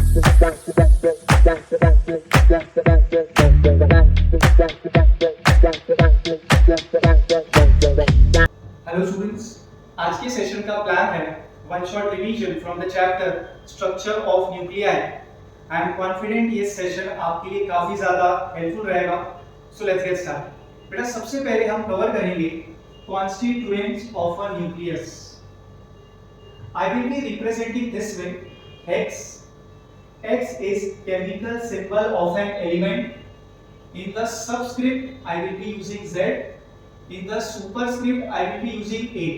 Hello students, आज के session का प्लान है one shot revision from the chapter structure of nuclei. I am confident ये session आपके लिए काफी ज्यादा हेल्पफुल रहेगा। So let's get start. बेटा सबसे पहले हम कवर करेंगे constituents of a nucleus. I will be representing this with x. x is chemical symbol of an element. In the subscript I will be using z. In the superscript I will be using a.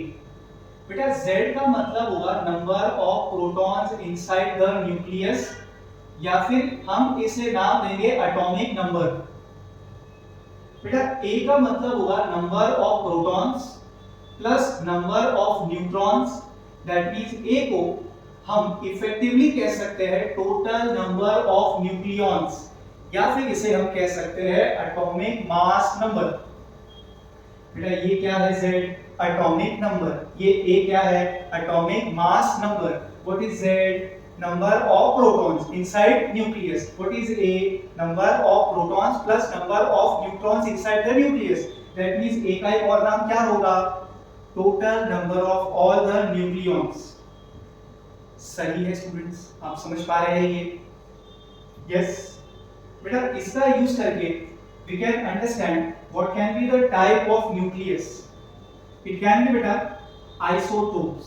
बेटा z का मतलब होगा number of protons inside the nucleus, या फिर हम इसे नाम देंगे एटॉमिक नंबर। बेटा a का मतलब होगा number of protons plus number of neutrons. That means a को हम इफेक्टिवली कह सकते हैं टोटल नंबर ऑफ न्यूक्लियॉन्स, या फिर इसे हम कह सकते हैं एटॉमिक मास नंबर। बेटा ये क्या है z? Atomic number. ये a क्या है? Atomic mass number. What is z? Number of protons inside nucleus. What is a? Number of protons plus number of neutrons inside the nucleus. That means a का एक और नाम क्या होगा? Total number of all the nucleons. सही है students, आप समझ पा रहे हैं ये? यस। बेटा इसका यूज करके we can understand what can be the type of nucleus. It can be बेटा isotopes.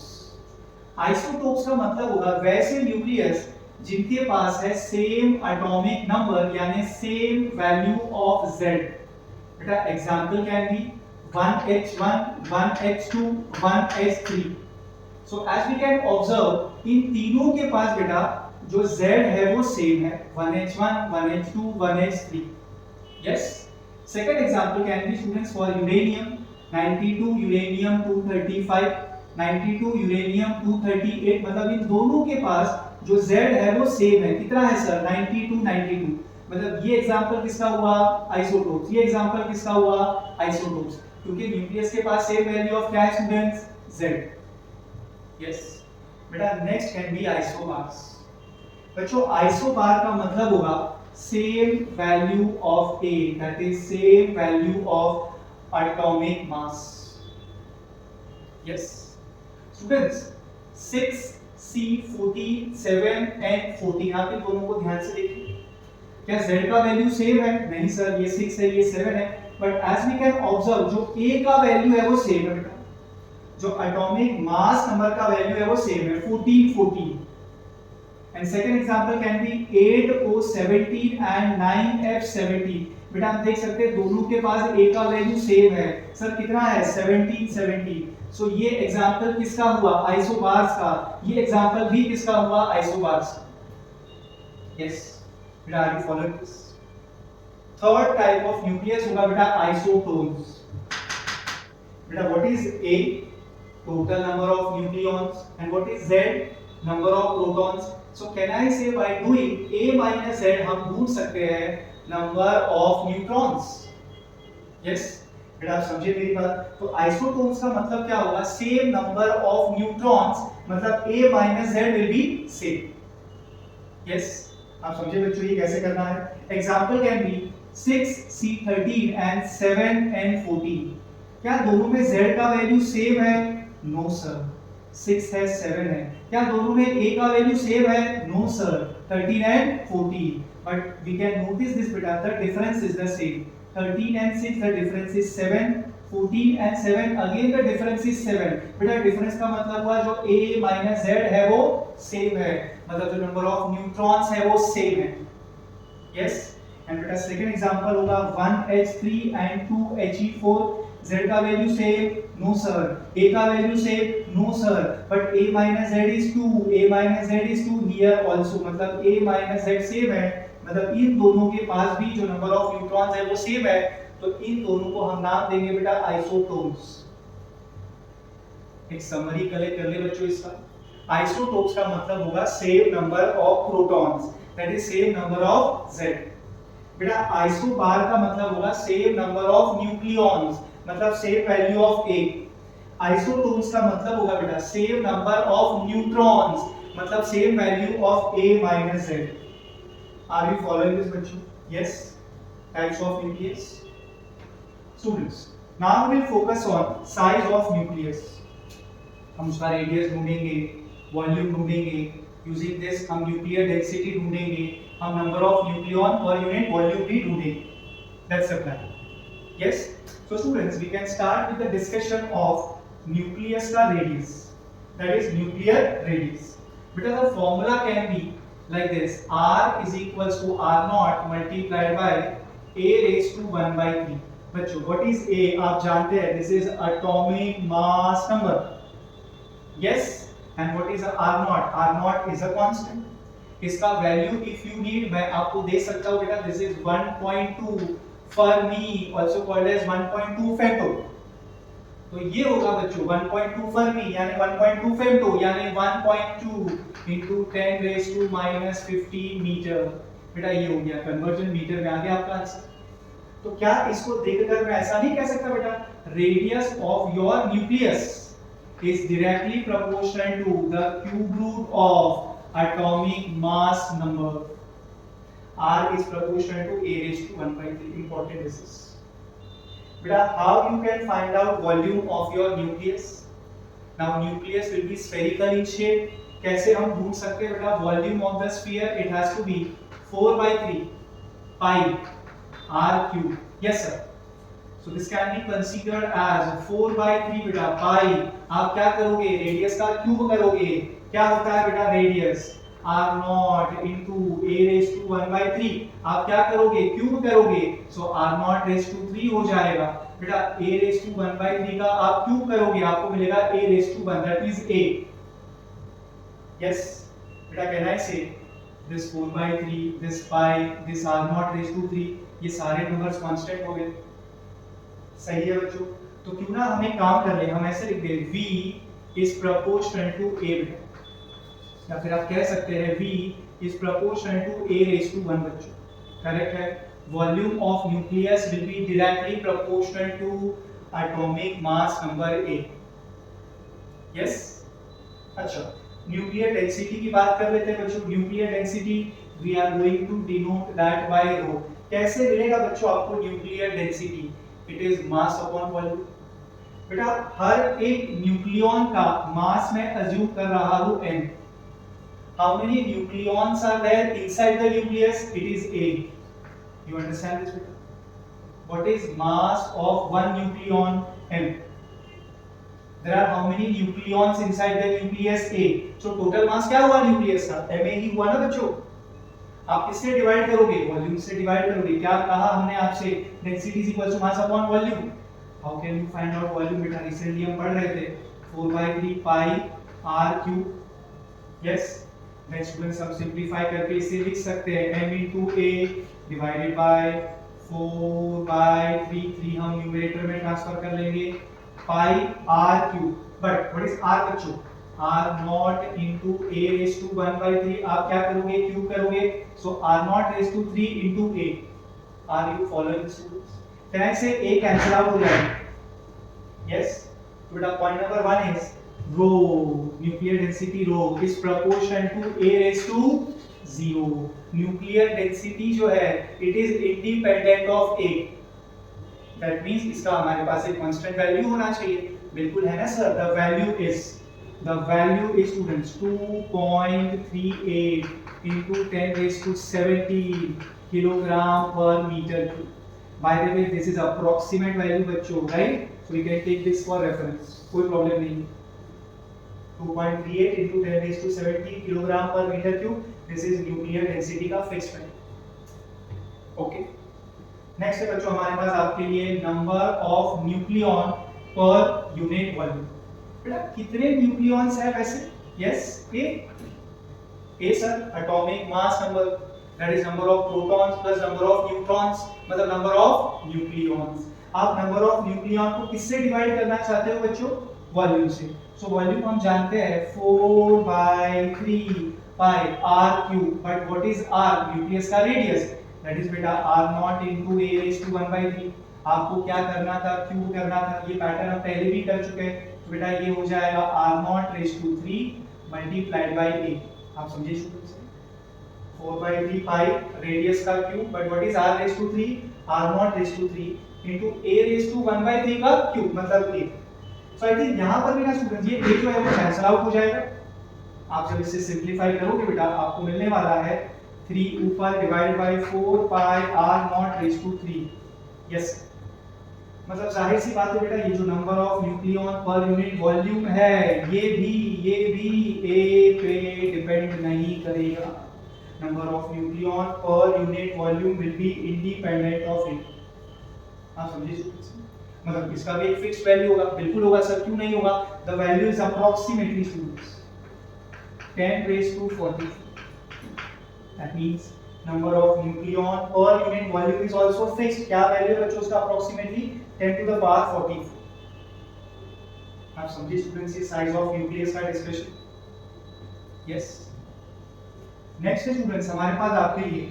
Isotopes का मतलब होगा वैसे न्यूक्लियस जिनके पास है सेम एटॉमिक नंबर यानी सेम वैल्यू ऑफ Z. बेटा example can be 1h1, 1h2, 1h3. So as we can observe इन तीनों के पास बेटा जो Z है वो सेम है 1h1, 1h2, 1h3. Yes. Second example can be students for uranium 92, uranium 235, 92, uranium 238. मतलब इन दोनों के पास जो Z है वो सेम है। कितना है सर? 92, 92। मतलब ये एग्जांपल किसका हुआ? आइसोटोप्स। ये एग्जांपल किसका हुआ? आइसोटोप्स। क्योंकि न्यूक्लियस के पास सेम वैल्यू ऑफ क्या है स्टूडेंट्स? Z. Yes. बेटा नेक्स्ट कैन बी आइसोबार्स। बच्चों आइसोबार का मतलब होगा same value of A, that is same value of atomic mass. Yes students, 6 C 14 7 and 14 यहाँ पे दोनों को ध्यान से देखिए। क्या Z का वैल्यू सेम है? नहीं सर, ये 6 है ये 7 है। But as we can observe जो A का वैल्यू है वो सेम है बेटा, जो एटॉमिक मास नंबर का वैल्यू है वो सेम है 14 14। And second example can be 8O17 and 9F17. बेटा हम देख सकते हैं दोनों के पास A का वैल्यू सेम है। सर कितना है? 17 17। सो ये एग्जांपल किसका हुआ? आइसोबार्स का। ये एग्जांपल भी किसका हुआ? आइसोबार्स का। यस बेटा, are you following this? Third type of nucleus होगा बेटा आइसोटोन्स। बेटा what is A? Total number of nucleons. And what is Z? Number of protons. So can I say by doing A minus Z हम ढूंढ सकते हैं number of neutrons. Yes बेटा आप समझे मेरी बात? तो आइसोटोन्स का मतलब क्या होगा? सेम नंबर ऑफ न्यूट्रॉन्स, मतलब A minus Z will be same. Yes आप समझे बच्चों ये कैसे करना है? Example can be 6 C13 and 7 N14. क्या दोनों में Z का वैल्यू सेम है? नो सर, 6 है 7 है। क्या दोनों में A का वैल्यू सेम है? No sir, 13 and 14. But we can notice this beta, the difference is the same. 13 and 6 the difference is 7, 14 and 7 again the difference is 7. बेटा डिफरेंस का मतलब हुआ जो A minus Z है वो सेम है, मतलब जो नंबर ऑफ न्यूट्रॉन्स है वो सेम है। यस एंड बेटा सेकंड एग्जांपल होगा 1H3 and 2He4. Z का value same? No sir. A का value same? No sir. But A minus Z is 2, A minus Z is 2 here also, मतलब A minus Z same है, मतलब इन दोनों के पास भी जो नंबर ऑफ न्यूट्रॉन्स है वो सेम है। तो इन दोनों को हम नाम देंगे बेटा आइसोटोप्स। एक समरी कलेक्ट कर ले बच्चों इसका। आइसोटोप्स का मतलब होगा same number of protons, that is same number of Z। बेटा आइसोबार का मतलब होगा सेम नंबर ऑफ न्यूक्लियॉन्स, मतलब same value of A। Isotones का मतलब होगा बेटा सेम नंबर ऑफ न्यूट्रॉन्स, मतलब same value of a minus z. Are you following this बच्चों? Yes. Types of nucleus. Students, now we will focus on size of nucleus. हम उसका radius ढूंढेंगे, volume ढूंढेंगे, यूजिंग दिस हम nuclear density ढूंढेंगे, हम number of nucleon पर unit volume भी ढूंढेंगे. That's the plan. Yes. So students, we can start with the discussion of nucleus का radius, that is nuclear radius. बेटा the formula can be like this: r is equals to r naught multiplied by a raised to 1 by 3. बच्चों, what is a? आप जानते हैं, this is atomic mass number. Yes. And what is r naught? R naught is a constant. इसका value if you need मैं आपको दे सकता हूँ बेटा. This is 1.2 Fermi, also called as 1.2 femto. तो ये होगा बच्चों 1.2 फर्मी यानी 1.2 फेम्टो यानी 1.2 into 10 raised to minus 15 metre. बेटा ये हो गया कन्वर्जन मीटर में आ गया आपका आंसर. तो क्या इसको देखकर मैं ऐसा नहीं कह सकता बेटा radius of your nucleus is directly proportional to the cube root of atomic mass number. R is proportional to a raised to 1 by 3. Important this is. Beta, how you can find out volume of your nucleus? Now nucleus will be spherical in shape. कैसे हम ढूंढ सकते हैं बेटा volume of the sphere? It has to be 4 by 3 pi r cube. Yes sir. So this can be considered as 4 by 3 बेटा pi. आप क्या करोगे? रेडियस का क्यूब करोगे. क्या होता है बेटा radius? r naught into a raised to 1 by 3. आप क्या करोगे? क्यूब करोगे. So r naught raised to 3 हो जाएगा. बेटा a raised to 1 by 3 का आप क्यूब करोगे, आपको मिलेगा a raised to 1, that is a. Yes. बेटा can I say this 4 by 3, this pi, this r naught raised to 3, ये सारे नंबर्स कांस्टेंट हो गए. सही है बच्चों. तो क्यों ना हम एक काम कर ले, हम ऐसे लिख दे v is proportional to a बेटा, या फिर आप कह सकते हैं v is proportional to a raised to 1 बच्चों. करेक्ट है. Volume of nucleus will be directly proportional to atomic mass number a. Yes. अच्छा, न्यूक्लियर डेंसिटी की बात कर लेते हैं बच्चों. Nuclear density we are going to denote that by rho. कैसे मिलेगा बच्चों आपको nuclear density? It is mass upon volume. बेटा हर एक न्यूक्लियॉन का मास मैं अज्यूम कर रहा हूँ n. How many nucleons are there inside the nucleus? It is a. You understand this? What is mass of one nucleon? M. There are how many nucleons inside the nucleus? A. So total mass क्या हुआ nucleus का? Ma ही हुआ ना बच्चों. आप किससे divide करोगे? Volume से डिवाइड करोगे. क्या कहा हमने आपसे? Density is equal to mass upon volume. How can you find out volume? बेटा रिसेंटली हम पढ़ रहे थे 4/3 pi r cube. Yes. Next students हम सिंपलीफाई करके इसे लिख सकते हैं m into a divided by 4/3. 3 हम न्यूमरेटर में ट्रांसफर कर लेंगे pi r cube. But what is r बच्चों? r naught into a raised to 1 by 3. आप क्या करोगे? क्यूब करोगे. सो r naught raised to 3 into a. Are you following students? Can I say a cancel out हो जाएगा? Yes. So बेटा point number 1 is rho, nuclear density rho is proportional to a raised to 0. Nuclear density जो है it is independent of a. That means इसका हमारे पास एक constant value होना चाहिए. बिल्कुल है ना sir? The value is students 2.38 into 10 raised to 17 kilogram per meter cube. By the way, this is approximate value बच्चों, right? So we can take this for reference. कोई problem नहीं. 2.38 into 10 raised to 17 kilogram per meter cube. This is nuclear density का fixed value. Okay. Next है बच्चों हमारे पास आपके लिए number of nucleon per unit volume. बेटा कितने न्यूक्लियॉन्स हैं वैसे? Yes, A sir. Atomic mass number, that is number of protons plus number of neutrons, मतलब नंबर ऑफ न्यूक्लियॉन्स. आप नंबर ऑफ न्यूक्लियॉन को किससे डिवाइड करना चाहते हो बच्चों? वॉल्यूम से. सो वॉल्यूम हम जानते हैं 4/3 pi r cube. But what is r? Nucleus का रेडियस, दैट इज बेटा r naught into a raised to 1/3. आपको क्या करना था? क्यूब करना था. ये पैटर्न हम पहले भी कर चुके हैं. तो बेटा ये हो जाएगा r naught raised to 3 multiplied by a। आप समझिए स्टूडेंट्स, 4/3 पाई रेडियस का cube, but what is r raised to 3, r0 raised to 3 into a raised to 1/3 का क्यूब मतलब a। सो आई थिंक यहां पर भी ना स्टूडेंट्स ये a जो है वो कैंसिल आउट हो जाएगा। आप जब इसे सिंपलीफाई करोगे बेटा आपको मिलने वाला है 3 ऊपर divide by 4 pi r0 raised to 3। Yes, मतलब जाहिर सी बात है बेटा ये जो नंबर ऑफ न्यूक्लियॉन पर यूनिट वॉल्यूम है ये भी a पे डिपेंड नहीं करेगा। नंबर ऑफ न्यूक्लियॉन पर unit volume will be independent of it. आप समझिए, मतलब इसका भी एक फिक्स्ड वैल्यू होगा। बिल्कुल होगा सर, क्यों नहीं होगा? The value is approximately students 10 raised to 40। That means number of nucleon per unit volume is also fixed। क्या वैल्यू बच्चों उसका approximately 10 to the power 44। आप समझिए स्टूडेंट्स ये साइज ऑफ न्यूक्लियस का डिस्कशन। यस, नेक्स्ट है स्टूडेंट्स हमारे पास आपके लिए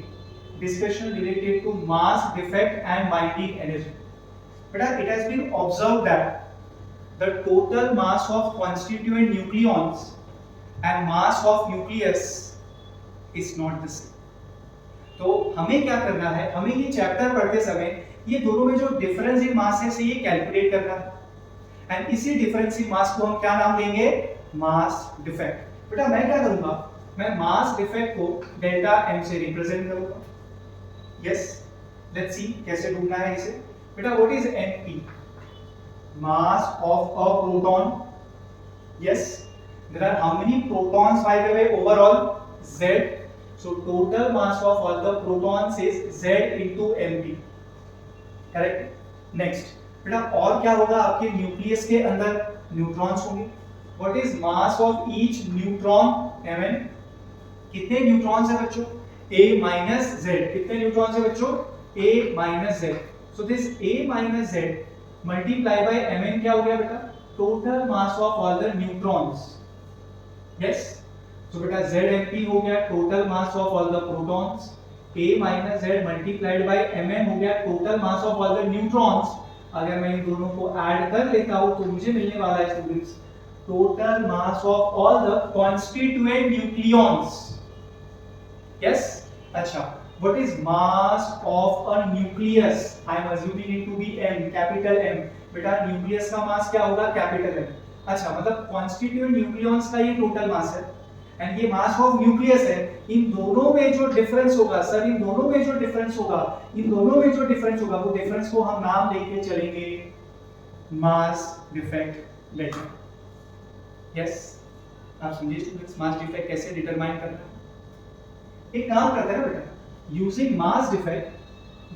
discussion related to mass defect and binding energy. बेटा it has been observed that the total mass of constituent nucleons and mass of nucleus is not the same। तो हमें क्या करना है, हमें ये चैप्टर पढ़ते समय ये दोनों में जो डिफरेंस इन मास है से ये कैलकुलेट करना है एंड इसी डिफरेंस इन मास को हम क्या नाम देंगे? Mass defect. बेटा मैं क्या करूंगा, मैं मास डिफेक्ट को डेल्टा m से रिप्रेजेंट करूंगा। यस, लेट्स सी कैसे ढूंढना है इसे। बेटा what is mp? Mass of a proton. Yes, there are how many protons by the way overall? Z. So total mass of all the protons is Z into mp। Correct. Next बेटा और क्या होगा, आपके nucleus के अंदर neutrons होंगे। What is mass of each neutron? mn। कितने neutrons है बच्चों? a minus z। कितने न्यूट्रॉन्स है बच्चों? a minus z। so this a minus z multiply by mn क्या हो गया बेटा? Total mass of all the neutrons. Yes, तो बेटा ZMP हो गया total mass of all the protons, A minus Z multiplied by Mn हो गया total mass of all the neutrons. अगर मैं इन दोनों को ऐड कर लेता हूं तो मुझे मिलने वाला है students total mass of all the constituent nucleons. Yes, अच्छा what is mass of a nucleus? I am assuming it to be M, capital M। बेटा न्यूक्लियस का मास क्या होगा? Capital M। अच्छा, मतलब कॉन्स्टिट्यूएंट न्यूक्लियॉन्स का ये टोटल मास है एंड ये मास ऑफ न्यूक्लियस है। इन दोनों में जो डिफरेंस होगा सर, इन दोनों में जो डिफरेंस होगा, इन दोनों में जो डिफरेंस होगा वो डिफरेंस को हम नाम देके चलेंगे मास डिफेक्ट डेल्टा। यस, आप समझिए स्टूडेंट्स मास डिफेक्ट कैसे डिटरमाइन करना है। एक काम करते हैं बेटा, using mass defect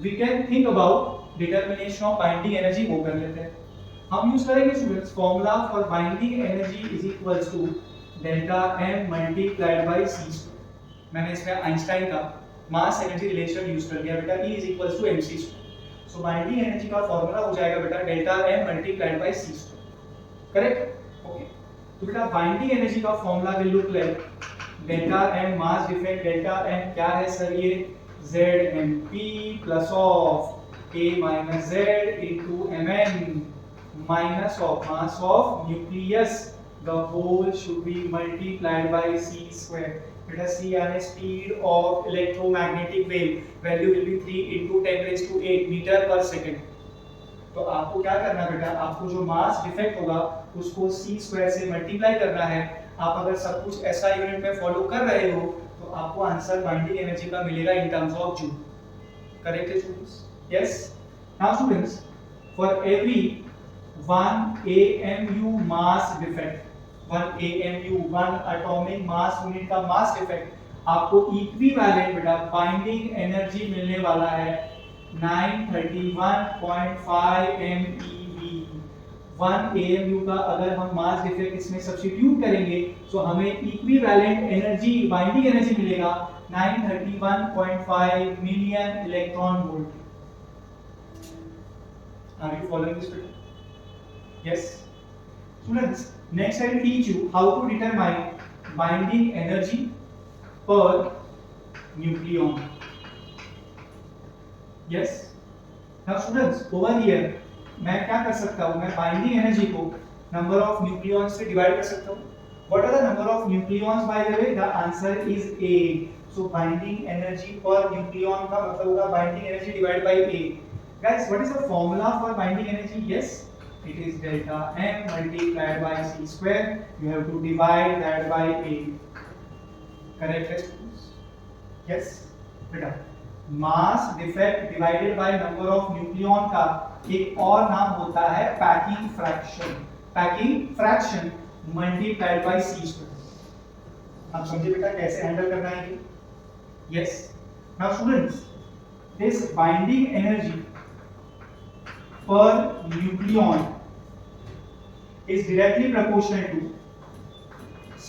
we can think about determination of binding energy. वो कर लेते हैं हम। यूज करेंगे students formula for binding energy is equals to delta m multiplied by c²। मैंने इसमें आइंस्टाइन का मास एनर्जी रिलेशन यूज कर दिया बेटा, E is equals to mc²। So binding energy का फॉर्मूला हो जाएगा बेटा delta m multiplied by c²। Correct? Okay, तो बेटा बाइंडिंग एनर्जी का formula will look like delta m mass defect. Delta m क्या है सर? ये ZMP plus of A minus Z into Mn minus of mass of nucleus, the whole should be multiplied by c square। Let us see a speed of electromagnetic wave value will be 3 into 10 raised to 8 meter per second। तो आपको क्या करना है बेटा, आपको जो mass defect होगा उसको c स्क्वायर से मल्टीप्लाई करना है। आप अगर सब कुछ ऐसा यूनिट में फॉलो कर रहे हो तो आपको आंसर बाइंडिंग एनर्जी का मिलेगा in terms of joule. Correct है students? Yes, now students for every 1 AMU mass defect, 1 AMU 1 atomic mass unit का mass defect आपको इक्विवेलेंट बेटा बाइंडिंग एनर्जी मिलने वाला है 931.5 MeV। 1 AMU का अगर हम मास डिफेक्ट इसमें सब्स्टिट्यूट करेंगे तो हमें इक्विवेलेंट एनर्जी बाइंडिंग एनर्जी मिलेगा 931.5 million electron volt. Are you following this better? Yes. Students, next I will teach you how to determine binding energy per nucleon. Yes. Now students, over here मैं क्या कर सकता हूँ, मैं binding energy को number of nucleons से divide कर सकता हूँ। What are the number of nucleons by the way? The answer is 8. So binding energy per nucleon का मतलब होगा binding energy divided by 8. Guys, what is the formula for binding energy? Yes, it is delta M multiplied by c square. You have to divide that by 8. Correct है students? Yes, बेटा mass defect divided by number of nucleon का एक और नाम होता है packing fraction. Packing fraction multiplied by C square. आप समझे बेटा कैसे हैंडल करना है ये? Yes. Now students, this binding energy per nucleon is directly proportional to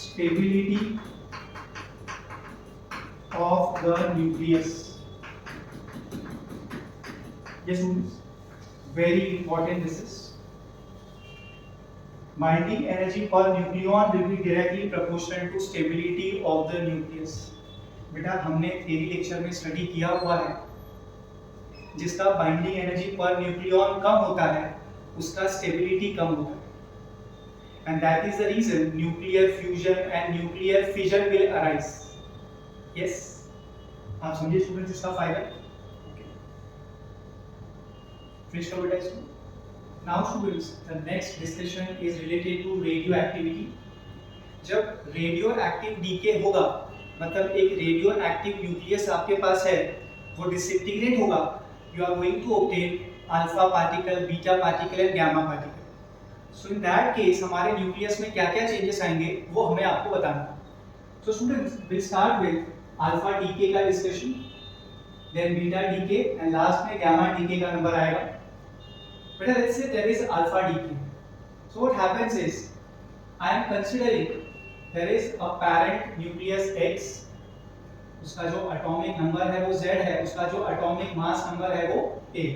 stability of the nucleus. Yes students, very important this is. Binding energy per nucleon will be directly proportional to stability of the nucleus. बेटा हमने theory lecture में study किया हुआ है, जिसका binding energy per nucleon कम होता है उसका स्टेबिलिटी कम होता है, and that is the reason nuclear fusion and nuclear fission will arise. Yes, आप समझिए स्टूडेंट्स इसका फायदा. फिनिश करो बेटा इसको. Now students, the next discussion is related to radioactivity. जब रेडियो एक्टिव डीके होगा, मतलब एक रेडियो एक्टिव न्यूक्लियस आपके पास है, वो डिसइंटीग्रेट होगा, you are going to obtain alpha particle, beta particle and gamma particle. So in that case हमारे nucleus में क्या क्या चेंजेस आएंगे वो हमें आपको बताना है. So students, will start with alpha decay का discussion, then beta decay and last में गामा डीके का नंबर आएगा. बेटा let's say there is alpha decay. So what happens is I am considering there is a parent nucleus X, उसका जो atomic number है वो Z है, उसका जो एटॉमिक मास नंबर है वो A.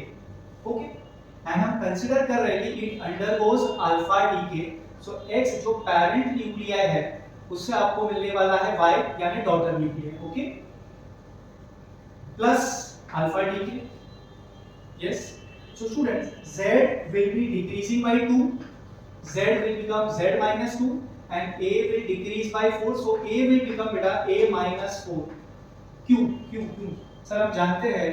ओके, एंड हम कंसीडर कर रहे हैं कि it undergoes alpha decay. So X जो पैरेंट न्यूक्लियाई है उससे आपको मिलने वाला है Y यानी daughter nuclear. Okay, plus alpha decay. Yes. So students, Z will be decreasing by 2, Z will become Z minus 2 and A will decrease by 4. so A will become बेटा A minus 4. क्यों क्यों क्यों? Sir हम जानते हैं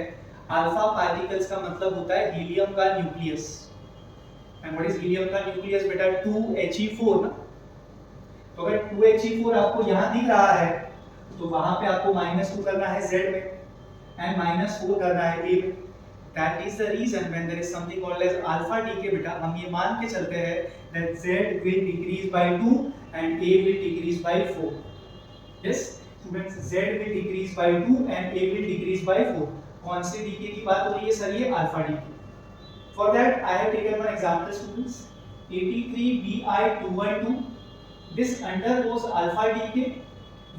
alpha particles का मतलब होता है हीलियम का nucleus. And what is helium का न्यूक्लियस बेटा? 2He4 ना. तो अगर 2He4 आपको यहाँ दिख रहा है तो वहां पे आपको -2 करना है Z में एंड -4 करना है A में. That is the reason when there is something called as alpha decay बेटा हम ये मान के चलते हैं that Z will decrease by 2 and A will decrease by 4. Yes students, Z will decrease by 2 and A will decrease by 4. कौन से decay की बात हो रही है सर? ये alpha decay. For that I have taken one example students, 83Bi212. This undergoes alpha decay.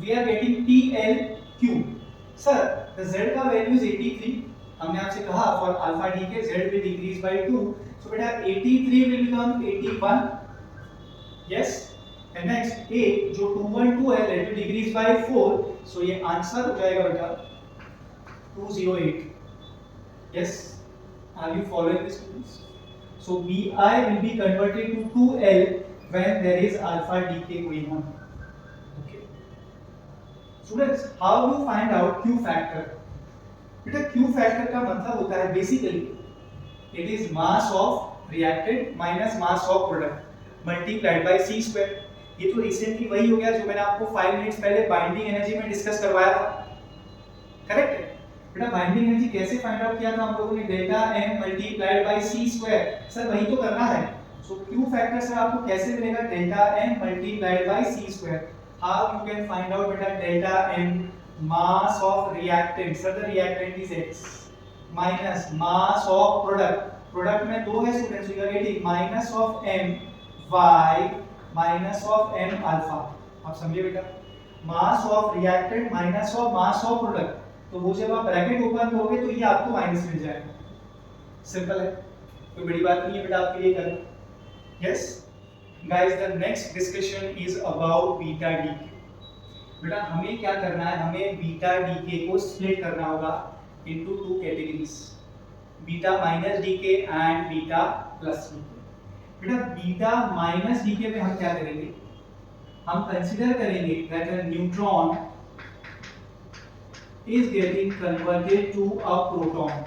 We are getting TLQ. Sir, the Z का value is 83. हमने आपसे कहा for alpha decay Z will decrease by 2. So बेटा 83 will become 81. Yes. And next A जो 212 है that will decrease by 4. So ये answer हो जाएगा बेटा 208. Yes. Are you following this students? So Bi will be converted to 2L when there is alpha decay going on. Okay. Students, how do you find out Q factor? बेटा Q factor का मतलब होता है basically it is mass of reactant minus mass of product multiplied by C square. ये तो recently वही हो गया जो मैंने आपको 5 मिनट्स पहले बाइंडिंग एनर्जी में डिस्कस करवाया था. करेक्ट है बेटा? बाइंडिंग एनर्जी कैसे फाइंड आउट किया था हम लोगों ने? Delta M multiplied by C square. Sir वही तो करना है. So Q factor सर आपको कैसे मिलेगा? Delta M multiplied by C square. How you can find out बेटा? Delta M mass of reactant, sir the reactant is X, minus mass of product. Product में दो है students, so you are getting minus of M Y minus of M alpha. आप समझिए बेटा? mass of reactant minus of mass of product. तो वो जब आप ब्रैकेट ओपन करोगे तो ये आपको माइनस मिल जाएगा. सिंपल है, कोई बड़ी बात नहीं है बेटा आपके लिए करना. Yes, guys, the next discussion is about beta decay. बेटा हमें क्या करना है? हमें बीटा डीके को स्प्लिट करना होगा into two categories, beta minus decay and beta plus decay. बेटा बीटा माइनस डीके में हम क्या करेंगे? हम कंसीडर करेंगे that a neutron is getting converted to a proton.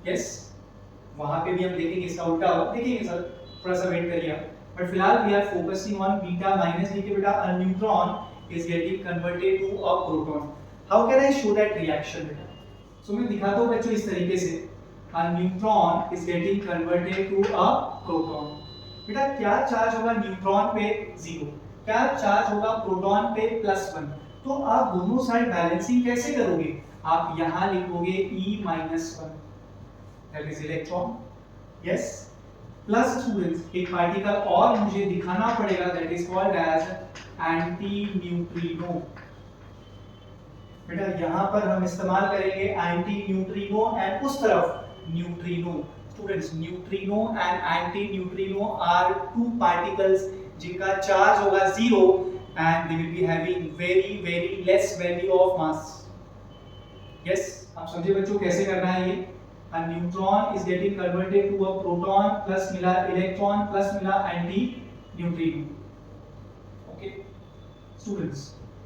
Yes, वहां पे भी हम देखेंगे इसका उल्टा देखेंगे सर, थोड़ा सा वेट करिए आप। बट फिलहाल we are focusing on beta minus decay बेटा a neutron is getting converted to a proton. How can I show that reaction बेटा? सो मैं दिखाता हूं बच्चों इस तरीके से, a neutron is getting converted to a proton. बेटा क्या चार्ज होगा न्यूट्रॉन पे? 0। क्या चार्ज होगा प्रोटॉन पे? +1। तो आप दोनों साइड बैलेंसिंग कैसे करोगे? आप यहां लिखोगे E-1 that is electron. Yes, plus students एक पार्टिकल और मुझे दिखाना पड़ेगा that is called as antineutrino. बेटा यहाँ पर हम इस्तेमाल करेंगे एंटी न्यूट्रिनो एंड उस तरफ neutrino. Students neutrino and antineutrino are two particles जिनका चार्ज होगा 0 and they will be having very very less value of mass. Yes, आप समझे बच्चों कैसे करना है ये? A neutron is getting converted to a proton plus मिला इलेक्ट्रॉन प्लस मिला एंटी न्यूट्रिनो। ओके स्टूडेंट्स,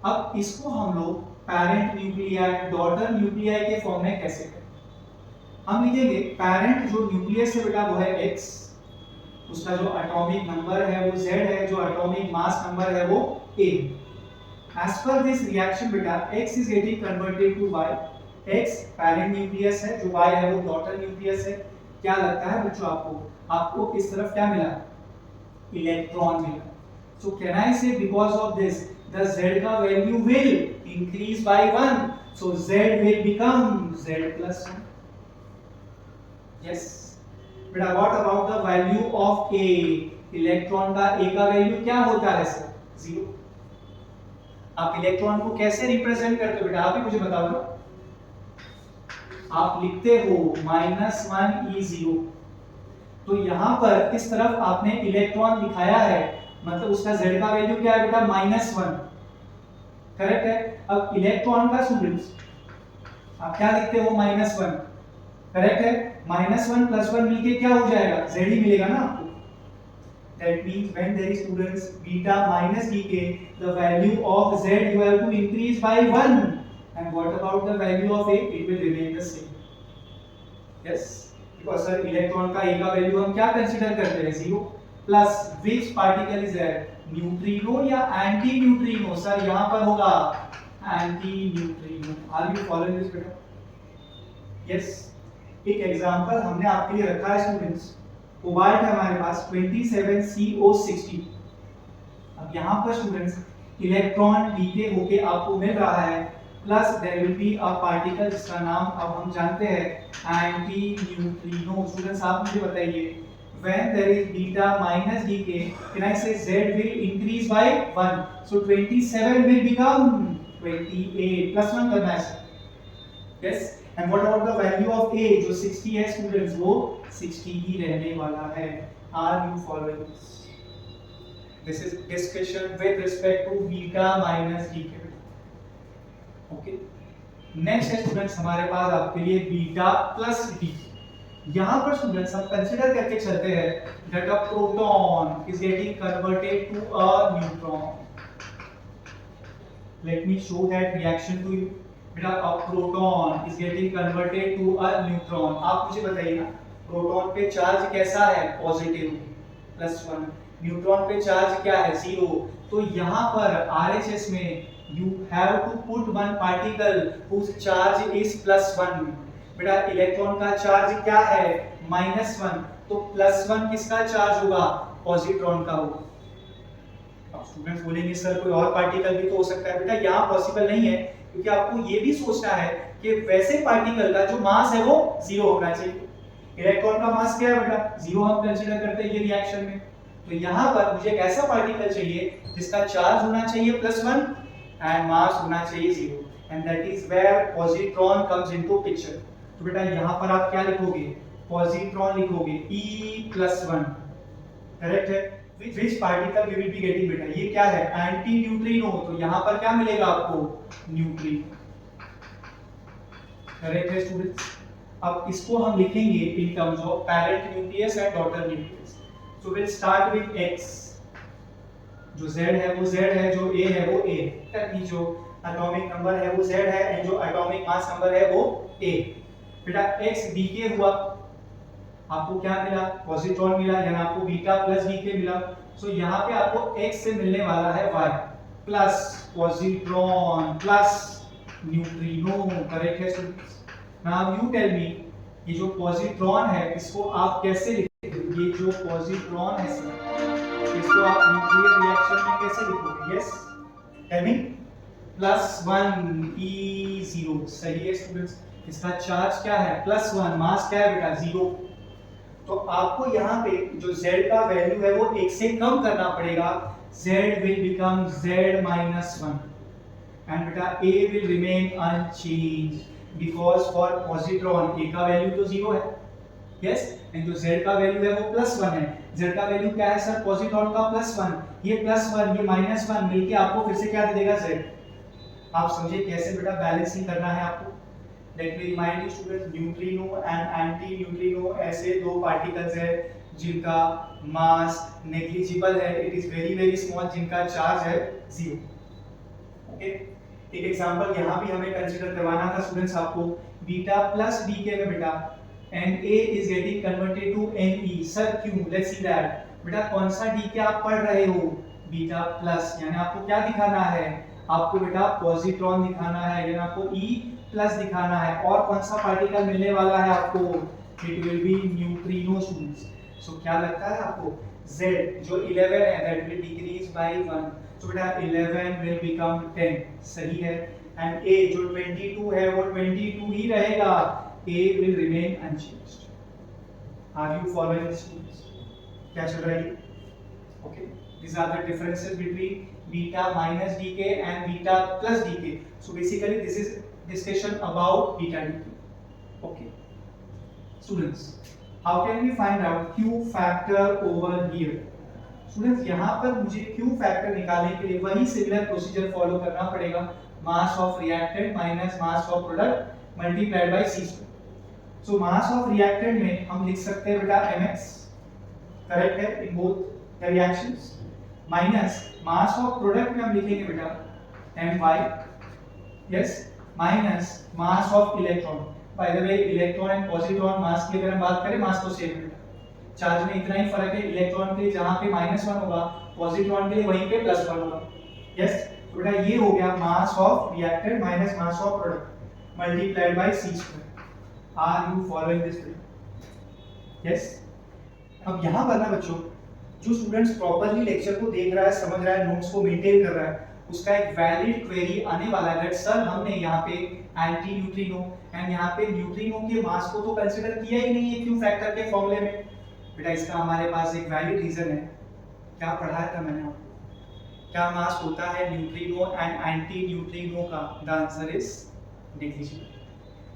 अब इसको हम लोग पेरेंट न्यूक्लियाई डॉटर न्यूक्लियाई के फॉर्म में कैसे करें? हम लिखेंगे पेरेंट जो न्यूक्लियस है बेटा वो है X, उसका जो एटॉमिक नंबर है वो Z है, जो एटॉमिक मास नंबर है वो A। As per this reaction बेटा X is getting converted to Y। X parent nucleus है, जो Y है वो डॉटर न्यूक्लियस है। क्या लगता है बच्चों आपको? आपको इस तरफ क्या मिला? इलेक्ट्रॉन मिला। So can I say because of this the Z का value will increase by 1, so Z will become Z+1। Yes, बेटा what about the value of A? Electron का A का वैल्यू क्या होता है सर? 0। आप इलेक्ट्रॉन को कैसे रिप्रेजेंट करते हो बेटा? आप ही मुझे बताओ ना। आप लिखते हो -1 E0। तो यहां पर इस तरफ आपने इलेक्ट्रॉन दिखाया है, मतलब उसका Z का वैल्यू क्या है बेटा? -1। करेक्ट है। अब इलेक्ट्रॉन का स्टूडेंट्स आप क्या लिखते हो? -1। करेक्ट है। -1 + 1 मिलके क्या हो जाएगा? Z ही मिलेगा ना आपको। That means when there is students beta minus dk, the value of Z you have to increase by 1. And what about the value of A? It will remain the same. Yes, because sir electron का A का value हम क्या consider करते हैं? 0। Plus which particle is there? Neutrino या anti neutrino? Sir यहाँ पर होगा anti neutrino। Are you following this बेटा? Yes, एक एग्जांपल हमने आपके लिए रखा है स्टूडेंट्स। कोबाल्ट है हमारे पास 27CO60। अब यहाँ पर स्टूडेंट्स इलेक्ट्रॉन डीके होके आपको मिल रहा है, plus there will be a particle जिसका नाम अब हम जानते हैं एंटी न्यूट्रिनो। स्टूडेंट्स आप मुझे बताइए when there is beta minus dk, can I say Z will increase by 1, so 27 will become 28 plus 1 करना है। Yes, and what about the value of A जो 60 है स्टूडेंट्स, वो 60 ही रहने वाला है। Are you following this? This is discussion with respect to beta minus dk। Okay, next है students हमारे पास आपके लिए बीटा प्लस डी। यहाँ पर स्टूडेंट्स हम कंसीडर करके चलते हैं that a proton is getting converted to a neutron। Let me show that reaction to you। बेटा a proton is getting converted to a neutron। आप मुझे बताइए ना, प्रोटॉन पे चार्ज कैसा है? पॉजिटिव +1। न्यूट्रॉन पे चार्ज क्या है? 0। तो यहाँ पर RHS में you have to put one particle whose charge is +1। बेटा इलेक्ट्रॉन का चार्ज क्या है? -1। तो +1 किसका चार्ज होगा? पॉजिट्रॉन का होगा। अब स्टूडेंट्स बोलेंगे सर कोई और पार्टिकल भी तो हो सकता है। बेटा यहाँ पॉसिबल नहीं है, क्योंकि आपको ये भी सोचना है कि वैसे पार्टिकल का जो मास है वो 0 होना चाहिए। इलेक्ट्रॉन का मास क्या है बेटा? 0 हम कंसीडर करते हैं ये रिएक्शन में। तो यहाँ पर मुझे एक ऐसा पार्टिकल चाहिए जिसका चार्ज होना चाहिए +1 एंड मास होना चाहिए 0, and that is where positron comes into picture. तो बेटा यहाँ पर आप क्या लिखोगे? पॉजिट्रॉन लिखोगे E+1। करेक्ट है। which particle we will be getting बेटा? ये क्या है? Anti neutrino. तो यहाँ पर क्या मिलेगा आपको? न्यूट्रिनो। करेक्ट है स्टूडेंट्स। अब इसको हम लिखेंगे इन terms of parent nucleus and daughter nucleus. So will start with X। जो Z है वो Z है, जो A है वो A, यानी जो एटॉमिक नंबर है वो Z है एंड जो एटॉमिक मास नंबर है वो A। बेटा X डीके हुआ, आपको क्या मिला, पॉजिट्रॉन मिला, यानी आपको बीटा प्लस डीके मिला। सो यहाँ पे आपको X से मिलने वाला है Y plus positron plus neutrino, correct है students. Now you tell me, ये जो पॉजिट्रॉन है इसको आप कैसे लिखते हो? ये जो पॉजिट्रॉन है इसको आप न्यूक्लियर रिएक्शन में कैसे लिखोगे? Yes tell me. +1 E0, सही है स्टूडेंट्स। इसका चार्ज क्या है? +1, मास क्या है बेटा? 0। तो आपको यहाँ पे जो Z का वैल्यू है वो 1 से कम करना पड़ेगा। Z will become Z-1 and बेटा A will remain unchanged because for positron A का वैल्यू तो 0 है, यस, एंड जो Z का वैल्यू है वो +1 है। Z का वैल्यू क्या है सर? पॉजिट्रॉन का +1, ये +1 ये -1 मिलके आपको फिर से क्या दे देगा? Z। आप समझिए कैसे बेटा बैलेंसिंग करना है आपको। Let me remind you students, neutrino and anti neutrino ऐसे दो पार्टिकल्स है जिनका मास नेग्लिजिबल है, इट इज वेरी स्मॉल, जिनका चार्ज है 0। ओके, एक एग्जांपल यहाँ भी हमें कंसीडर करवाना था स्टूडेंट्स आपको, बीटा प्लस डीके में बेटा and A is getting converted to Ne। Sir क्यों? Let's see that. बेटा कौन सा डीके आप पढ़ रहे हो? बीटा प्लस, यानी आपको क्या दिखाना है? आपको बेटा पॉजिट्रॉन दिखाना है, यानी आपको E प्लस दिखाना है। और कौन सा पार्टिकल मिलने वाला है आपको? It will be neutrino students. So क्या लगता है आपको? Z जो 11 है दैट विल डिक्रीज बाय 1, तो बेटा 11 विल बिकम 10, सही है। एंड A जो 22 है वो 22 ही रहेगा, A will remain unchanged. Are you following this students? क्या चल रहा है? Okay, these are the differences between beta minus decay and beta plus decay. So basically this is discussion about beta decay. Okay, students, how can we find out Q factor over here? Students, यहाँ पर मुझे Q factor निकालने के लिए वही similar procedure follow करना पड़ेगा, mass of reactant minus mass of product multiplied by C square. So mass of reactant में हम लिख सकते हैं बेटा mx, करेक्ट है, in both the reactions, minus mass of product में हम लिखेंगे बेटा my, yes, minus mass of electron. By the way electron and positron mass की अगर हम बात करें, मास तो सेम है, चार्ज में इतना ही फर्क है, इलेक्ट्रॉन के लिए जहां पे -1 होगा पॉजिट्रॉन के लिए वहीं पे +1 होगा, यस। तो बेटा ये हो गया mass of reactant minus mass of product multiplied by C square. Are you following this? Yes. अब यहाँ पर ना बच्चों, जो स्टूडेंट्स प्रॉपर्ली लेक्चर को देख रहा है, समझ रहा है, नोट्स को मेंटेन कर रहा है, उसका एक वैलिड क्वेरी आने वाला है दैट सर हमने यहाँ पे एंटी न्यूट्रिनो एंड यहाँ पे न्यूट्रिनो के मास को तो कंसीडर किया ही नहीं है क्यू फैक्टर के फॉर्मूले में। बेटा इसका हमारे पास एक वैलिड रीजन है, क्या पढ़ाया था मैंने आपको? क्या मास होता है न्यूट्रिनो एंड एंटी न्यूट्रिनो का? The answer is negligible.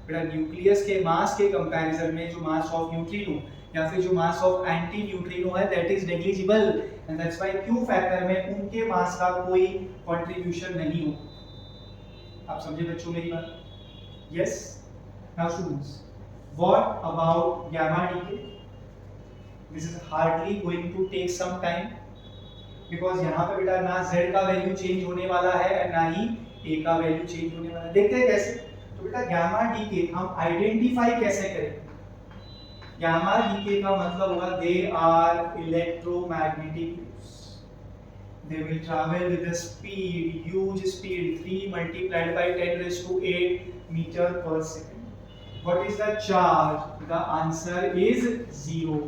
बेटा न्यूक्लियस के मास के कंपैरिजन में जो मास ऑफ न्यूट्रिनो या फिर जो मास ऑफ एंटी न्यूट्रिनो है that is negligible and that's why Q factor में उनके मास का कोई कंट्रीब्यूशन नहीं हो। आप समझे बच्चों मेरी बात? Yes. Now students, what about gamma decay? This is hardly going to take some time because यहाँ पे बेटा ना z का वैल्यू चेंज होने वाला है और ना ही a का वैल्यू चेंज होने वाला है। देखते हैं कैसे। तो बेटा गामा डीके हम आइडेंटिफाई कैसे करें? गामा डीके का मतलब होगा they are electromagnetic waves, they will travel with the speed, huge speed, 3 multiplied by 10 raised to 8 meter per second. What is the charge? The answer is 0.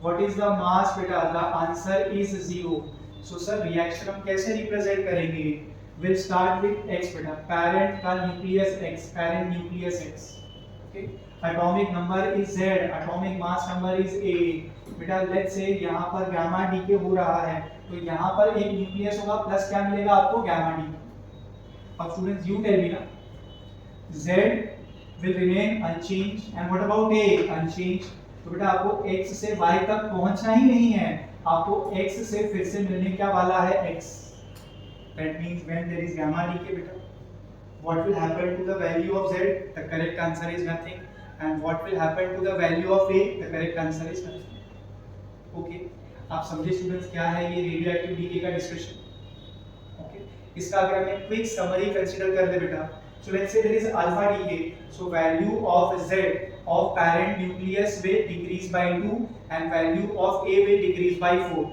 What is the mass beta? The answer is 0. So sir reaction हम कैसे represent करेंगे? We'll start with X beta, parent का nucleus X, parent nucleus X. Okay. Atomic number is Z, atomic mass number is A. बेटा let's say यहाँ पर gamma DK हो रहा है, तो यहाँ पर एक न्यूक्लियस होगा प्लस क्या मिलेगा आपको? Gamma decay. अब स्टूडेंट्स यू टेल मी ना, Z will remain unchanged and what about A? Unchanged। तो बेटा आपको X से Y तक पहुंचना ही नहीं है, आपको X से फिर से मिलने क्या वाला है? X। That means when there is gamma decay बेटा, what will happen to the value of Z? The correct answer is nothing. And what will happen to the value of A? The correct answer is nothing. Okay, आप समझे students क्या है ये radioactive DK का discussion? इसका अगर हमें quick summary consider कर ले बेटा, so let's say there is alpha decay, so value of z of parent nucleus will decrease by 2 and value of a will decrease by 4.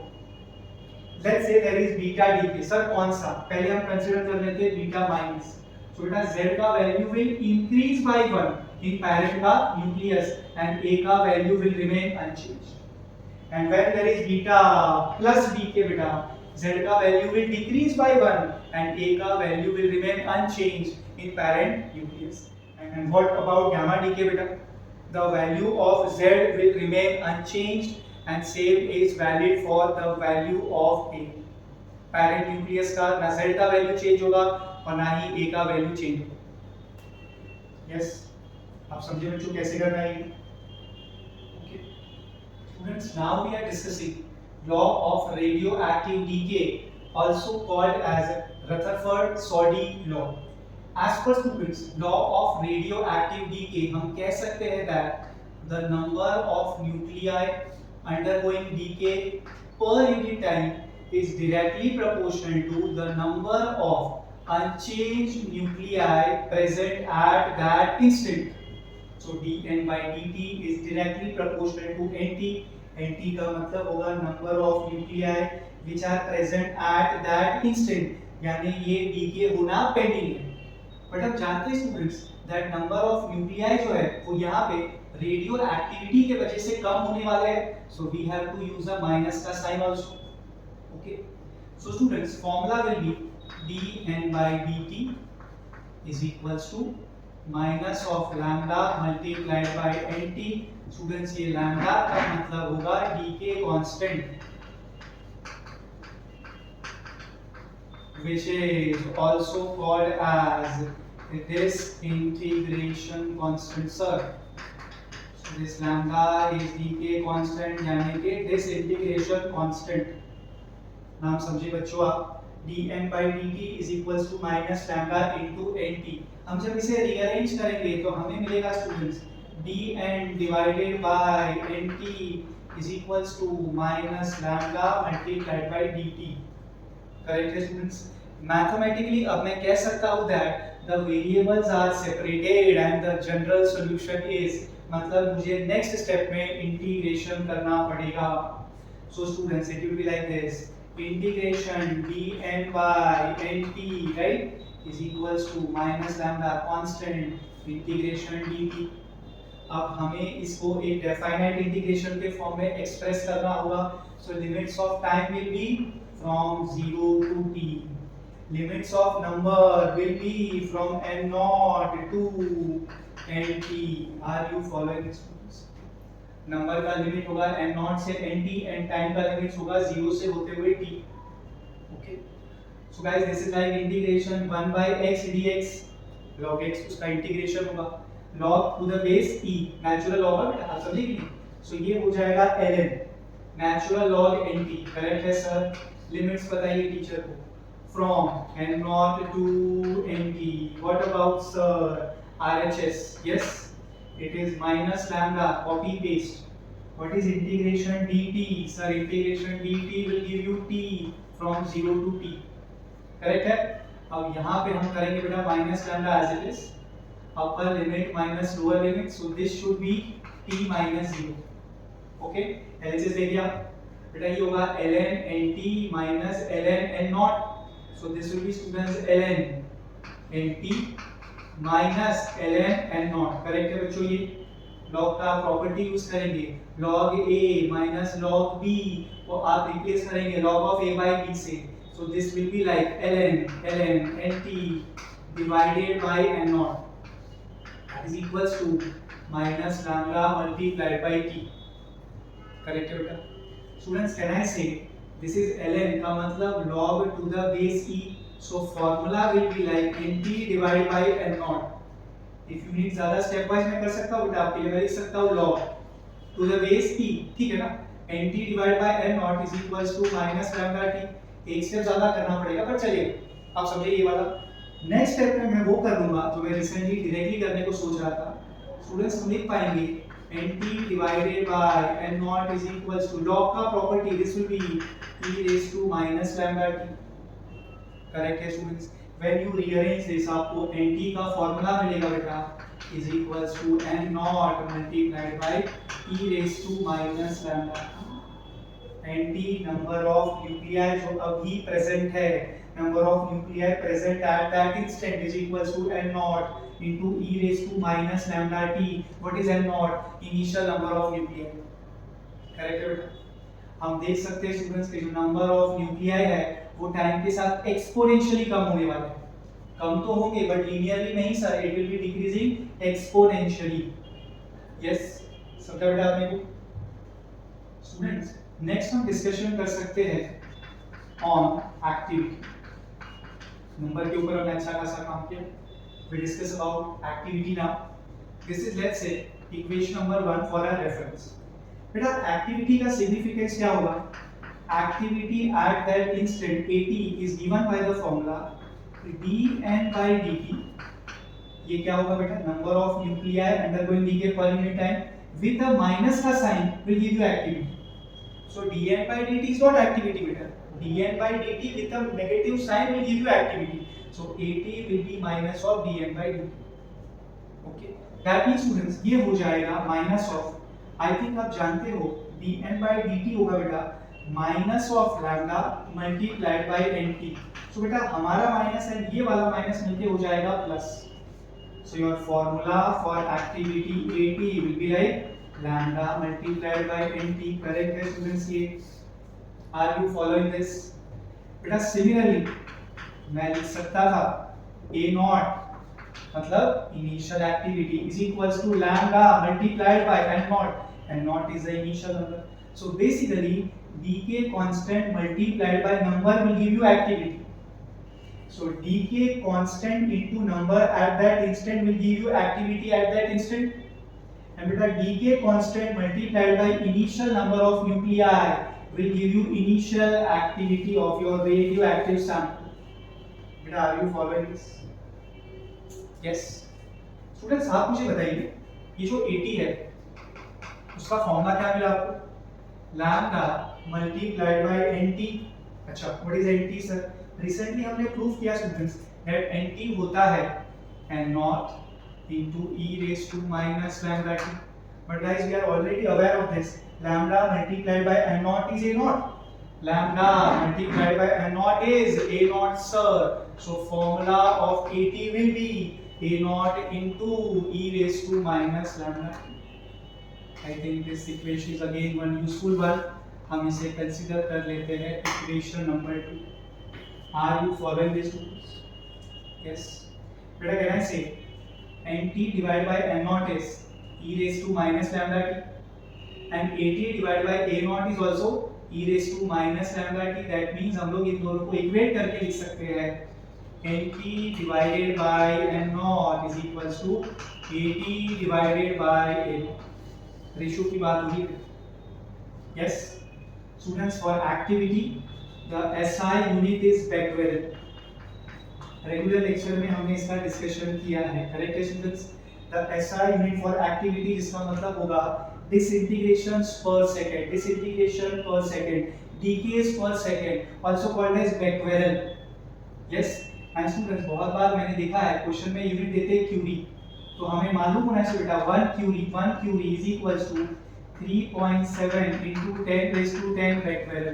Let's say there is beta decay, sir कौन सा, पहले हम consider कर लेते हैं beta minus, so बेटा z का value will increase by 1 in parent का nucleus and a का value will remain unchanged. And when there is beta plus decay बेटा, z का value will decrease by 1 and a का value will remain unchanged in parent nucleus. And what about gamma decay बेटा? The value of z will remain unchanged and same is valid for the value of a. Parent nucleus का ना z का value change होगा और ना ही a का value change होगा. Yes, आप समझे बच्चों कैसे करना है ये? Okay. Students, now we are discussing law of radioactive decay, also called as Rutherford-Soddy law. As per students, law of radioactive decay, हम कह सकते हैं that the number of nuclei undergoing decay per unit time is directly proportional to the number of unchanged nuclei present at that instant. So dN by dt is directly proportional to nt. nt का मतलब होगा number of nuclei which are present at that instant, यानी ये decay होना pending है. But अब जानते हैं students that number of nuclei जो है वो यहाँ पे रेडियो एक्टिविटी के वजह से कम होने वाले हैं, so we have to use a minus का sign also. Okay, so students formula will be dN by dt is equals to minus of lambda multiplied by nt. Students ये लैम्डा का मतलब होगा decay constant which is also called as disintegration constant, sir. So this lambda is decay constant यानी कि disintegration constant. नाम समझिए बच्चों आप. dN by dt is equals to minus lambda into nt. हम जब इसे rearrange करेंगे तो हमें मिलेगा students dN divided by nt is equals to minus lambda multiplied by dt. Correct है स्टूडेंट्स. मैथमेटिकली अब मैं कह सकता हूँ that the variables are separated and the general solution is, मतलब मुझे नेक्स्ट स्टेप में इंटीग्रेशन करना पड़ेगा. So students it will be like this, integration dN by nt right is equals to minus lambda constant integration dt. अब हमें इसको एक definite integration के फॉर्म में एक्सप्रेस करना होगा. So limits of time will be from 0 to t. Limits of number will be from n0 to nt. Are you following this? Number का limit होगा n0 से nt and time का limit होगा 0 से होते हुए t. Okay. So guys, this is like integration 1 by x dx. Log x उसका integration होगा. Log to the base e. Natural log आप समझे कि नहीं? So ये हो जाएगा ln. Natural log nt. Correct है सर? लिमिट्स बताइए टीचर को. From n0 to nt. What about sir RHS? Yes, it is minus lambda. Copy paste. What is integration dt? Sir integration dt will give you t from 0 to t. Correct है. अब यहाँ पे हम करेंगे बेटा minus lambda as it is, upper limit minus lower limit, so this should be t minus 0. Okay, LHS ले लिया बेटा. ये होगा ln nt minus ln n0. so this will be students ln nt minus ln n0. Correct है बच्चों. ये log का property use करेंगे. log a minus log b को आप रिप्लेस करेंगे log of a by b से. so this will be like ln nt divided by n0 is equals to minus lambda multiplied by t. Correct है बेटा. Students, can I say this is ln का मतलब log to the base e. So formula will be like nt divided by n0. If you need ज़्यादा step wise मैं कर सकता हूँ बेटा, आपके लिए मैं लिख सकता हूँ log to the base e. ठीक है ना. nt divided by n0 is equals to minus lambda t. एक स्टेप ज़्यादा करना पड़ेगा पर चलिए आप समझिए ये वाला. नेक्स्ट स्टेप में मैं वो कर लूँगा जो मैं रिसेंटली डायरेक्टली करने को सोच रहा था. स्टूडेंट्स हम लिख पाएंगे nt divided by n0 is equals to log का property, this will be e raised to minus lambda t. Correct है students. When you rearrange this आपको nt का फॉर्मूला मिलेगा बेटा is equals to n not multiplied by e raise to minus lambda. nt number of nuclei जो अभी present है, number of nuclei present at that instant is equals to n not into e raise to minus lambda t। What is n not? Initial number of nuclei. Correct है बेटा। हम देख सकते हैं students के जो नंबर ऑफ न्यूक्लियाई है वो टाइम के साथ एक्सपोनेंशियली कम होने वाले हैं। कम तो होंगे बट लीनियरली नहीं sir, it will B decreasing exponentially. Yes, समझा बेटा आपने को? स्टूडेंट्स नेक्स्ट हम डिस्कशन कर सकते हैं ऑन एक्टिविटी। नंबर के ऊपर हमने अच्छा खासा काम किया। We discuss about activity now. This is let's say equation number 1 for our reference. बेटा एक्टिविटी का सिग्निफिकेंस क्या होगा? Activity at that instant at is given by the formula dn/dt। ये क्या होगा बेटा? Number of nuclei undergoing decay per unit time with the minus का sign will give you activity. So dn/dt is not activity beta. dn/dt with a negative sign will give you activity. So at will be minus of dn/dt. Okay. That means students ये हो जाएगा minus of, I think आप जानते हो dn/dt होगा बेटा minus of lambda multiplied by nt. So बेटा हमारा माइनस है, ये वाला माइनस मिलके हो जाएगा plus. So your formula for activity at will be like lambda multiplied by nt. correct है students? ये are you following this? बेटा सिमिलरली मैं लिख सकता था a नॉट मतलब initial activity is equals to lambda multiplied by n naught. n naught is the initial number. So basically dk constant multiplied by number will give you activity. so dk constant into number at that instant will give you activity at that instant. and beta dk constant multiplied by initial number of nuclei will give you initial activity of your radioactive sample. Beta are you following this? Yes students आप मुझे बताइए ये जो 80 है उसका formula क्या मिला आपको? Lambda multiplied by nt। अच्छा what is nt sir? Recently हमने प्रूव किया स्टूडेंट्स दैट nt होता है n not into e raised to minus lambda t. But guys we are already aware of this. Lambda multiplied by n naught is a naught. Lambda multiplied by n naught is a naught sir. So formula of at will be a naught into e raised to minus lambda t. I think this equation is again one useful one. हम इसे consider कर लेते हैं equation number 2. Are you following this? Yes. बेटा can I say nt divided by n naught is e raised to minus lambda t and at divided by a naught is also e raised to minus lambda t. that means हम लोग इन दोनों को equate करके लिख सकते हैं nt divided by n naught is equals to at divided by a naught. Ratio की बात हुई। yes students for activity the SI unit is Becquerel. Regular lecture में हमने इसका डिस्कशन किया है। करेक्ट है students? The SI unit for activity जिसका मतलब होगा disintegrations per second, disintegration per second, decays per second, also called as Becquerel. Yes and students बहुत बार मैंने देखा है क्वेश्चन में यूनिट देते हैं क्यूरी, तो हमें मालूम होना चाहिए बेटा 1 curie is equals to 3.7 into 10 raised to 10 becquerel.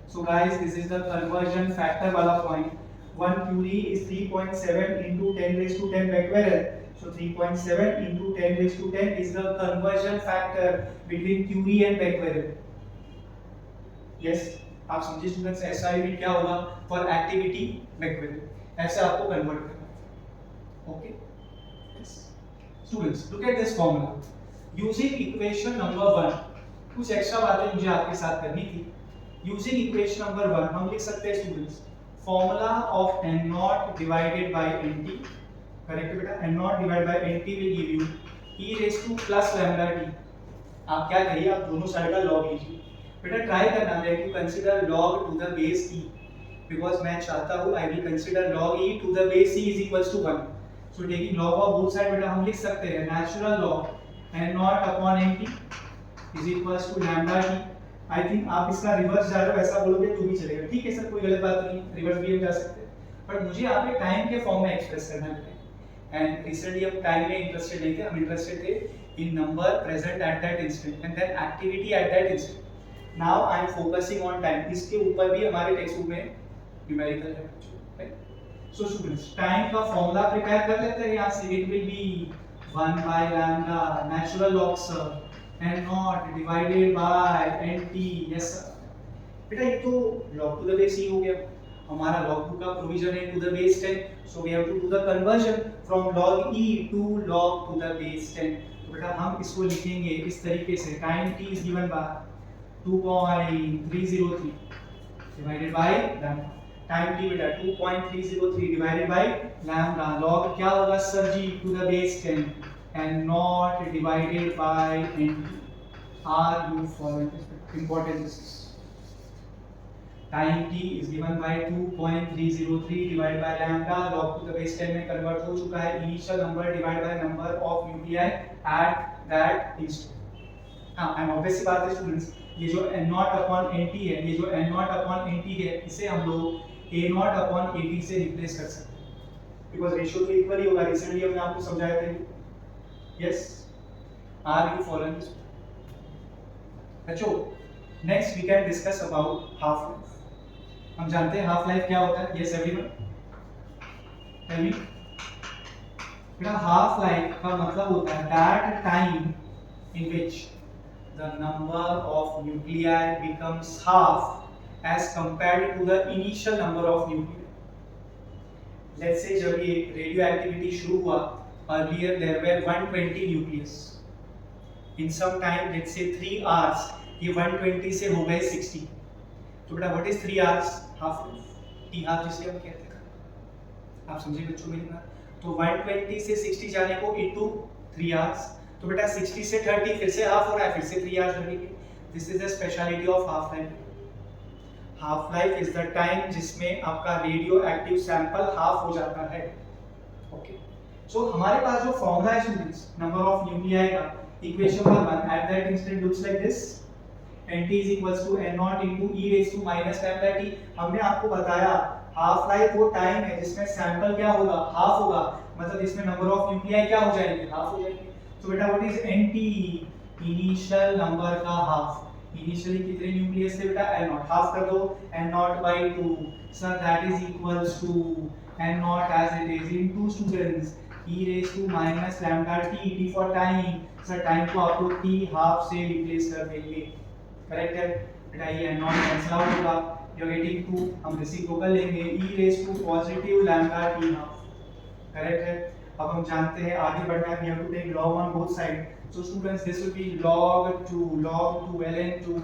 So guys this is the conversion factor वाला point. 1 curie is 3.7 into 10 raised to 10 becquerel. So 3.7 into 10 raised to 10 is the conversion factor between curie and becquerel. Yes, आप समझिए students SI unit क्या होगा for activity becquerel, ऐसे आपको convert करना है। Okay students look at this formula using equation number 1। कुछ extra बातें मुझे आपके साथ करनी थी। यूजिंग इक्वेशन नंबर 1 हम लिख सकते हैं students formula of n naught divided by nt. Correct है बेटा? n naught divided by nt will give you e raised to plus lambda t. आप क्या करिए, आप दोनों साइड का log लीजिए। बेटा ट्राई करना है कि consider log to the base e, because मैं चाहता हूँ I will consider log e to the base e is equals to 1. So taking log of both side बेटा हम लिख सकते हैं natural log n naught upon nt is equals to lambda t. I think आप इसका reverse जा रहे हो ऐसा बोलोगे तो भी चलेगा। ठीक है सर, कोई गलत बात नहीं, रिवर्स भी हम जा सकते हैं। बट मुझे यहाँ पे टाइम के फॉर्म में एक्सप्रेस करना है। एंड रिसेंटली हम टाइम में इंटरेस्टेड नहीं थे, हम इंटरेस्टेड थे in number present at that instant and then activity at that instant. Now I am focusing on time. इसके ऊपर भी हमारे टेक्स्ट बुक में न्यूमेरिकल है। सो स्टूडेंट्स, टाइम का फॉर्मूला प्रिपेयर कर लेते हैं यहाँ से। It will be 1 by lambda natural log sir and not divided by nt। yes sir। बेटा ये तो log to the base e हो गया, हमारा log 2 का प्रोविजन है to the base 10, so we have to do the conversion from log e to log to the base 10। तो बेटा हम इसको लिखेंगे इस तरीके से, time t is given by 2.303 divided by lambda। Time t बेटा 2.303 divided by lambda, log क्या होगा सर जी to the base 10 and not divided by nt। are you following this? Important this is time t is given by 2.303 divided by lambda, log to the base 10 में convert हो चुका है initial number divide by number of nuclei eight that instant. हाँ and obvious सी बात है students, ये जो n0 upon nt है, ये जो n0 अपॉन nt है, इसे हम लोग a0 अपॉन at से रिप्लेस कर सकते हैं बिकॉज़ रेशियो तो इक्वल ही होगा। रिसेंटली हमने आपको समझाया था। Yes, are you following this? बच्चों, next we can discuss about half life. हम जानते हैं हाफ लाइफ क्या होता है। Yes everyone, tell me. बेटा हाफ लाइफ का मतलब होता है that time in which the number of nuclei becomes half as compared to the initial number of nuclei। let's say जब ये रेडियो एक्टिविटी शुरू हुआ, earlier there were 120 nucleus, in some time let's say 3 hours ये 120 से हो गए 60। तो बेटा what is 3 hours? half life, t half जिसे हम कहते हैं। आप समझे बच्चों मेरी बात? तो 120 से 60 जाने को into 3 hours, तो बेटा 60 से 30 फिर से हाफ हो रहा है, फिर से 3 hours लगेंगे। This is the speciality of half life. Half life is the time जिसमें आपका रेडियो एक्टिव सैंपल हाफ हो जाता है। ओके, सो हमारे पास जो फॉर्मूला है स्टूडेंट्स नंबर ऑफ न्यूक्लियाई का, equation number 1 eight that instant looks like this, nt is equals to n0 into e raised to minus lambda t। हमने आपको बताया हाफ लाइफ वो टाइम है जिसमें सैंपल क्या होगा, हाफ होगा, मतलब इसमें नंबर ऑफ न्यूक्लियाई क्या हो जाएंगे, हाफ हो जाएंगे। तो बेटा what is nt? Initial number का हाफ। इनिशियली कितने न्यूक्लियस थे बेटा? n0, हाफ कर दो n0 by 2, sir that is equals to n0 as it is into students e raised to minus lambda t, t for time। Sir time को आप लोग t half से replace कर देंगे, करेक्ट है बेटा? ये n0 कैंसिल आउट होगा, यू आर गेटिंग 2, हम रेसिप्रोकल लेंगे e raised to positive lambda t half, correct है? अब हम जानते हैं आगे बढ़ना है, we have to take log on both side। So students, this will be log 2 ln 2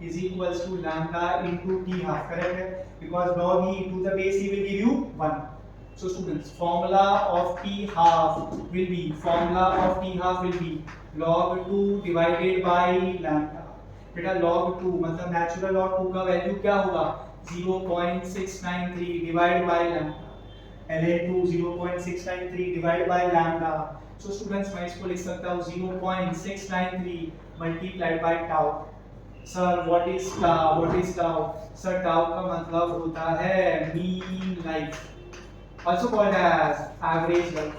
is equals to lambda into t half, correct है? Because log e to the base e will give you 1। So students, formula of t half will be log 2 divided by lambda। बेटा log 2 मतलब natural log 2 का value क्या होगा? 0.693 divided by lambda, ln2 0.693 divided by lambda। So students, मैं इसको लिख सकता हूँ 0.693 multiplied by tau। Sir, what is tau? Sir, tau का मतलब होता है mean life, also called as average life।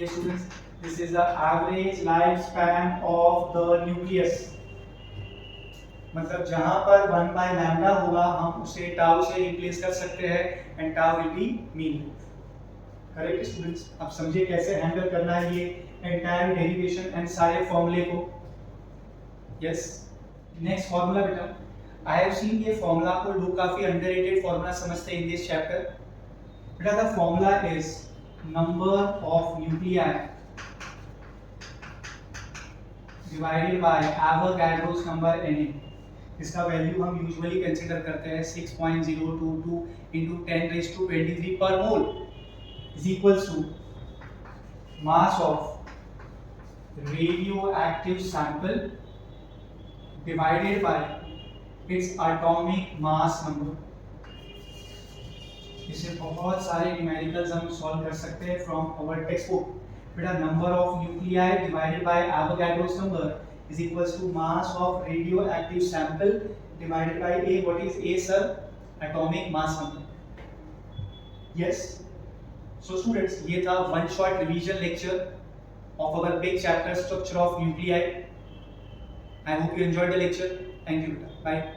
Yes students, this is the average lifespan of the nucleus। मतलब जहाँ पर 1 by lambda होगा हम उसे tau से रिप्लेस कर सकते हैं and tau will be mean life। Correct students, आप समझिए कैसे हैंडल करना है ये एंटायर डेरिवेशन एंड सारे फॉर्मूले को। यस, नेक्स्ट फॉर्मूला बेटा, आई हैव सीन ये फॉर्मूला को लोग काफी अंडररेटेड फॉर्मूला समझते हैं इन दिस चैप्टर। बेटा the formula is number of nuclei divided by Avogadro's number Na। इसका वैल्यू हम यूजुअली कंसीडर करते हैं 6.022 into 10⁻23 per mole is equals to mass of radioactive sample divided by its atomic mass number। इसे बहुत सारे numericals हम solve कर सकते हैं फ्रॉम आवर टेक्स्ट बुक। बेटा number of nuclei divided by Avogadro's number is equals to mass of radioactive sample divided by a, what is a sir? Atomic mass number। Yes. So students, ये था one shot revision lecture of our big chapter structure of nuclei. I hope you enjoyed the lecture. Thank you. Bye.